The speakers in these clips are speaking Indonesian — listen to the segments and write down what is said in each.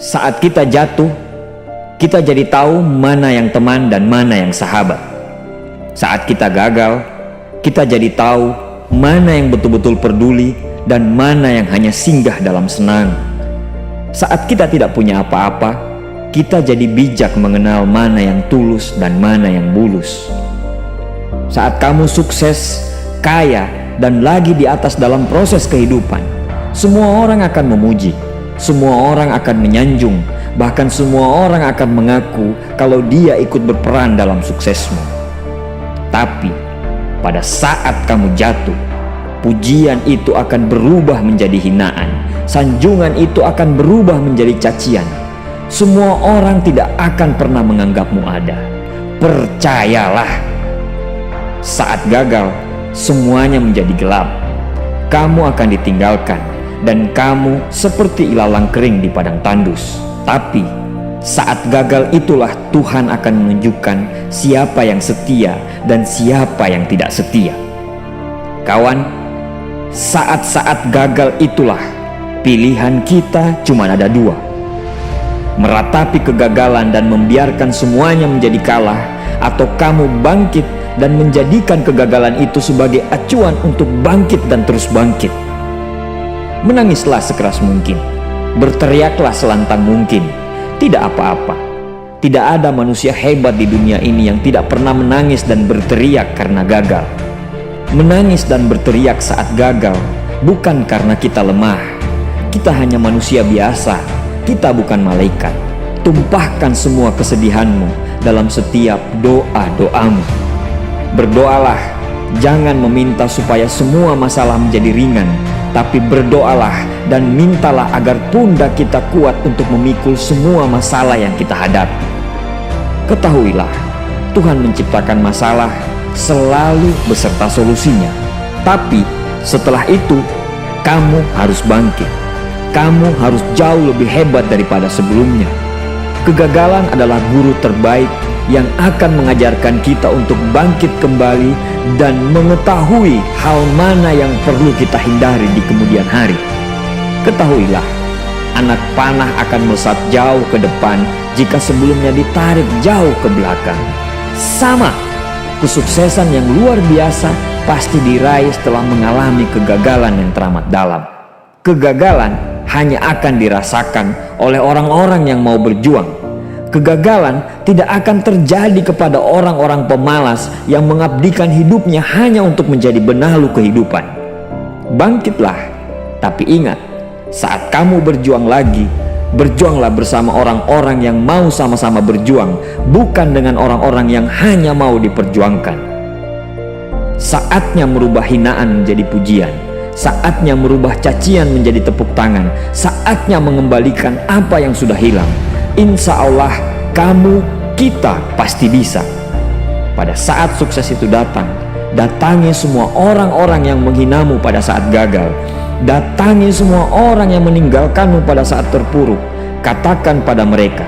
Saat kita jatuh, kita jadi tahu mana yang teman dan mana yang sahabat. Saat kita gagal, kita jadi tahu mana yang betul-betul peduli dan mana yang hanya singgah dalam senang. Saat kita tidak punya apa-apa, kita jadi bijak mengenal mana yang tulus dan mana yang bulus. Saat kamu sukses, kaya, dan lagi di atas dalam proses kehidupan, semua orang akan memuji, semua orang akan menyanjung, bahkan semua orang akan mengaku kalau dia ikut berperan dalam suksesmu. Tapi pada saat kamu jatuh, pujian itu akan berubah menjadi hinaan, sanjungan itu akan berubah menjadi cacian. Semua orang tidak akan pernah menganggapmu ada. Percayalah, saat gagal, semuanya menjadi gelap. Kamu akan ditinggalkan dan kamu seperti ilalang kering di padang tandus. Tapi saat gagal itulah Tuhan akan menunjukkan siapa yang setia dan siapa yang tidak setia. Kawan, saat-saat gagal itulah pilihan kita cuma ada dua: meratapi kegagalan dan membiarkan semuanya menjadi kalah, atau kamu bangkit dan menjadikan kegagalan itu sebagai acuan untuk bangkit dan terus bangkit. Menangislah sekeras mungkin, berteriaklah selantang mungkin. Tidak apa-apa. Tidak ada manusia hebat di dunia ini yang tidak pernah menangis dan berteriak karena gagal. Menangis dan berteriak saat gagal bukan karena kita lemah. Kita hanya manusia biasa. Kita bukan malaikat. Tumpahkan semua kesedihanmu dalam setiap doa-doamu. Berdoalah, jangan meminta supaya semua masalah menjadi ringan, tapi berdoalah dan mintalah agar pundak kita kuat untuk memikul semua masalah yang kita hadapi. Ketahuilah, Tuhan menciptakan masalah selalu beserta solusinya. Tapi setelah itu, kamu harus bangkit. Kamu harus jauh lebih hebat daripada sebelumnya. Kegagalan adalah guru terbaik yang akan mengajarkan kita untuk bangkit kembali dan mengetahui hal mana yang perlu kita hindari di kemudian hari. Ketahuilah, anak panah akan melesat jauh ke depan jika sebelumnya ditarik jauh ke belakang. Sama, kesuksesan yang luar biasa pasti diraih setelah mengalami kegagalan yang teramat dalam. Kegagalan hanya akan dirasakan oleh orang-orang yang mau berjuang. Kegagalan tidak akan terjadi kepada orang-orang pemalas yang mengabdikan hidupnya hanya untuk menjadi benalu kehidupan. Bangkitlah, tapi ingat, saat kamu berjuang lagi, berjuanglah bersama orang-orang yang mau sama-sama berjuang, bukan dengan orang-orang yang hanya mau diperjuangkan. Saatnya merubah hinaan menjadi pujian. Saatnya merubah cacian menjadi tepuk tangan. Saatnya mengembalikan apa yang sudah hilang. Insya Allah, kamu, kita pasti bisa. Pada saat sukses itu datang, datangi semua orang-orang yang menghinamu pada saat gagal. Datangi semua orang yang meninggalkanmu pada saat terpuruk. Katakan pada mereka,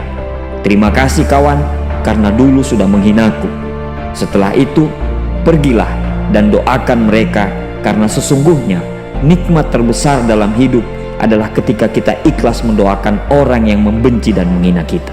terima kasih kawan, karena dulu sudah menghinaku. Setelah itu, pergilah dan doakan mereka, karena sesungguhnya nikmat terbesar dalam hidup adalah ketika kita ikhlas mendoakan orang yang membenci dan menghina kita.